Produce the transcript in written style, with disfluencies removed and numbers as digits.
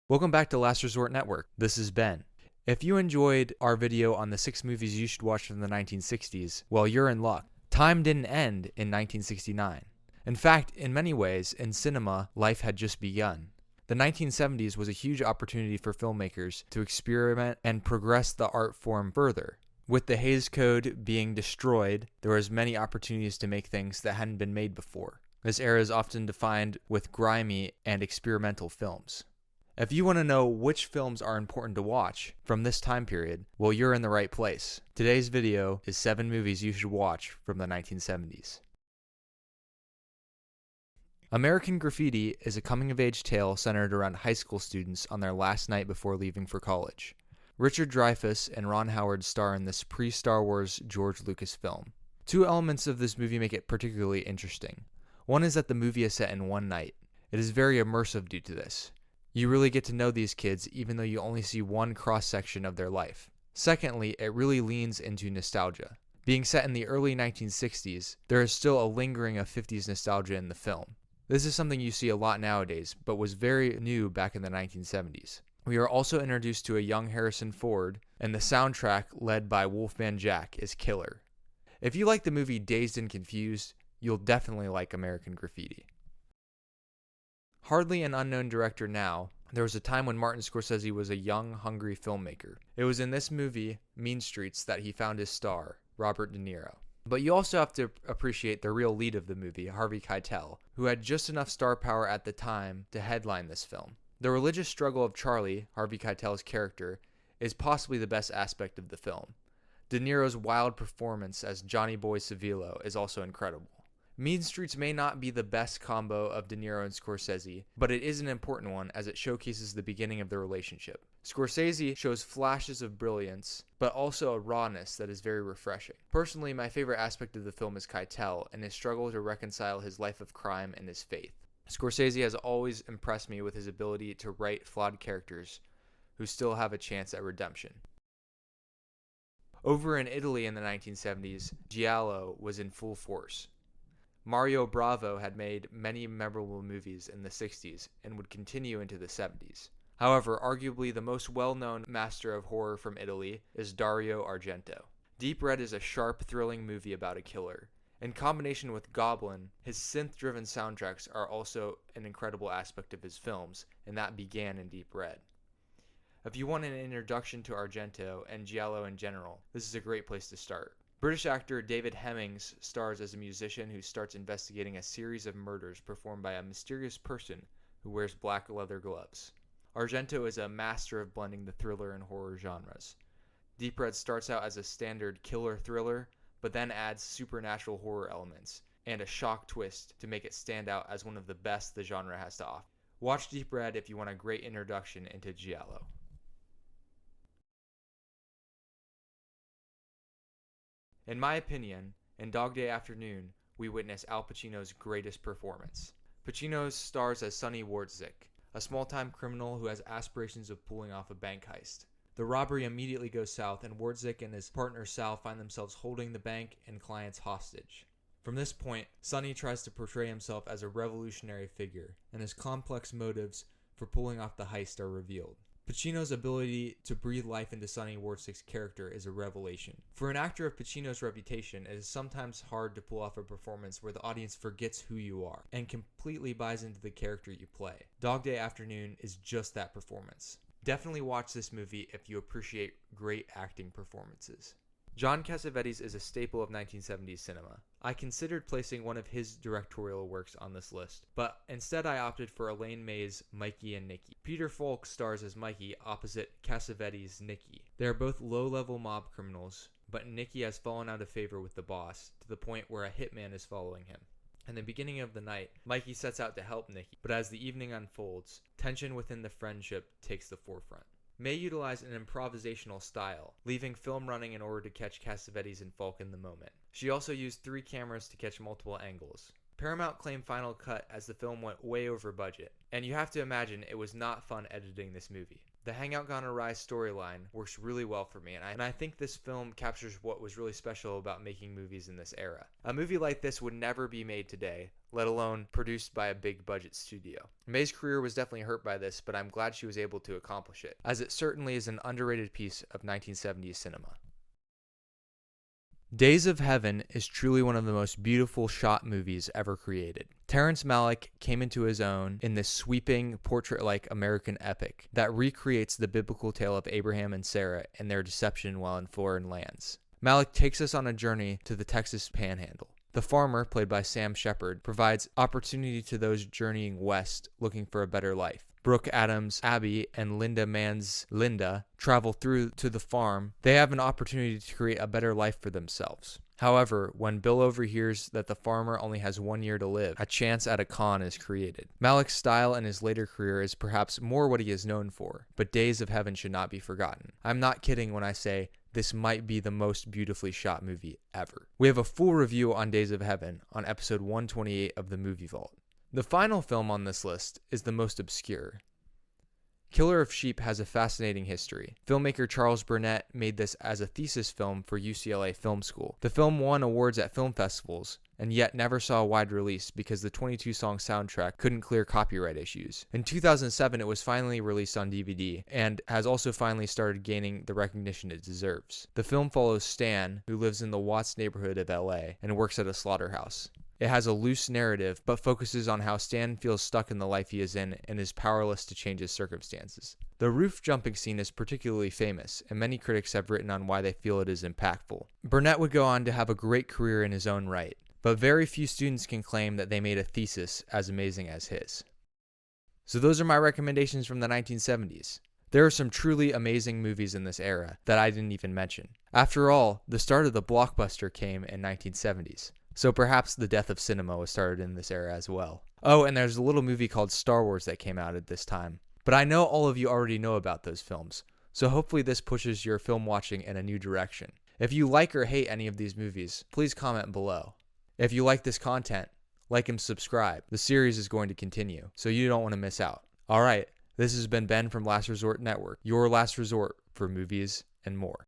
Welcome back to Last Resort Network. This is Ben. If you enjoyed our video on the 6 movies you should watch from the 1960s, well, you're in luck. Time didn't end in 1969. In fact, in many ways, in cinema, life had just begun. The 1970s was a huge opportunity for filmmakers to experiment and progress the art form further. With the Hays Code being destroyed, there was many opportunities to make things that hadn't been made before. This era is often defined with grimy and experimental films. If you want to know which films are important to watch from this time period, well, you're in the right place. Today's video is 7 movies you should watch from the 1970s. American Graffiti is a coming-of-age tale centered around high school students on their last night before leaving for college. Richard Dreyfuss and Ron Howard star in this pre-Star Wars George Lucas film. 2 elements of this movie make it particularly interesting. One is that the movie is set in one night. It is very immersive due to this. You really get to know these kids even though you only see one cross-section of their life. Secondly, it really leans into nostalgia. Being set in the early 1960s, there is still a lingering of 50s nostalgia in the film. This is something you see a lot nowadays, but was very new back in the 1970s. We are also introduced to a young Harrison Ford, and the soundtrack, led by Wolfman Jack, is killer. If you like the movie Dazed and Confused, you'll definitely like American Graffiti. Hardly an unknown director now, there was a time when Martin Scorsese was a young, hungry filmmaker. It was in this movie, Mean Streets, that he found his star, Robert De Niro. But you also have to appreciate the real lead of the movie, Harvey Keitel, who had just enough star power at the time to headline this film. The religious struggle of Charlie, Harvey Keitel's character, is possibly the best aspect of the film. De Niro's wild performance as Johnny Boy Savilo is also incredible. Mean Streets may not be the best combo of De Niro and Scorsese, but it is an important one as it showcases the beginning of their relationship. Scorsese shows flashes of brilliance, but also a rawness that is very refreshing. Personally, my favorite aspect of the film is Keitel and his struggle to reconcile his life of crime and his faith. Scorsese has always impressed me with his ability to write flawed characters who still have a chance at redemption. Over in Italy in the 1970s, Giallo was in full force. Mario Bravo had made many memorable movies in the 60s and would continue into the 70s. However, arguably the most well-known master of horror from Italy is Dario Argento. Deep Red is a sharp, thrilling movie about a killer. In combination with Goblin, his synth-driven soundtracks are also an incredible aspect of his films, and that began in Deep Red. If you want an introduction to Argento and Giallo in general, this is a great place to start. British actor David Hemmings stars as a musician who starts investigating a series of murders performed by a mysterious person who wears black leather gloves. Argento is a master of blending the thriller and horror genres. Deep Red starts out as a standard killer thriller, but then adds supernatural horror elements and a shock twist to make it stand out as one of the best the genre has to offer. Watch Deep Red if you want a great introduction into Giallo. In my opinion, in Dog Day Afternoon, we witness Al Pacino's greatest performance. Pacino stars as Sonny Wartzik, a small-time criminal who has aspirations of pulling off a bank heist. The robbery immediately goes south, and Wartzik and his partner Sal find themselves holding the bank and clients hostage. From this point, Sonny tries to portray himself as a revolutionary figure, and his complex motives for pulling off the heist are revealed. Pacino's ability to breathe life into Sonny Wartzik's character is a revelation. For an actor of Pacino's reputation, it is sometimes hard to pull off a performance where the audience forgets who you are and completely buys into the character you play. Dog Day Afternoon is just that performance. Definitely watch this movie if you appreciate great acting performances. John Cassavetes is a staple of 1970s cinema. I considered placing one of his directorial works on this list, but instead I opted for Elaine May's Mikey and Nicky. Peter Falk stars as Mikey opposite Cassavetes' Nicky. They are both low-level mob criminals, but Nicky has fallen out of favor with the boss to the point where a hitman is following him. In the beginning of the night, Mikey sets out to help Nicky, but as the evening unfolds, tension within the friendship takes the forefront. May utilized an improvisational style, leaving film running in order to catch Cassavetes and Falk in the moment. She also used 3 cameras to catch multiple angles. Paramount claimed Final Cut as the film went way over budget. And you have to imagine it was not fun editing this movie. The Hangout Gone Awry storyline works really well for me, and I think this film captures what was really special about making movies in this era. A movie like this would never be made today, let alone produced by a big budget studio. May's career was definitely hurt by this, but I'm glad she was able to accomplish it, as it certainly is an underrated piece of 1970s cinema. Days of Heaven is truly one of the most beautiful shot movies ever created. Terrence Malick came into his own in this sweeping, portrait-like American epic that recreates the biblical tale of Abraham and Sarah and their deception while in foreign lands. Malick takes us on a journey to the Texas Panhandle. The farmer, played by Sam Shepard, provides opportunity to those journeying west looking for a better life. Brooke Adams, Abby, and Linda Mann's Linda travel through to the farm. They have an opportunity to create a better life for themselves. However, when Bill overhears that the farmer only has 1 year to live, a chance at a con is created. Malick's style in his later career is perhaps more what he is known for, but Days of Heaven should not be forgotten. I'm not kidding when I say this might be the most beautifully shot movie ever. We have a full review on Days of Heaven on episode 128 of the Movie Vault. The final film on this list is the most obscure. Killer of Sheep has a fascinating history. Filmmaker Charles Burnett made this as a thesis film for UCLA Film School. The film won awards at film festivals, and yet never saw a wide release because the 22-song soundtrack couldn't clear copyright issues. In 2007, it was finally released on DVD, and has also finally started gaining the recognition it deserves. The film follows Stan, who lives in the Watts neighborhood of LA, and works at a slaughterhouse. It has a loose narrative, but focuses on how Stan feels stuck in the life he is in and is powerless to change his circumstances. The roof jumping scene is particularly famous, and many critics have written on why they feel it is impactful. Burnett would go on to have a great career in his own right, but very few students can claim that they made a thesis as amazing as his. So those are my recommendations from the 1970s. There are some truly amazing movies in this era that I didn't even mention. After all, the start of the blockbuster came in 1970s. So perhaps the death of cinema was started in this era as well. Oh, and there's a little movie called Star Wars that came out at this time. But I know all of you already know about those films, so hopefully this pushes your film watching in a new direction. If you like or hate any of these movies, please comment below. If you like this content, like and subscribe. The series is going to continue, so you don't want to miss out. Alright, this has been Ben from Last Resort Network, your last resort for movies and more.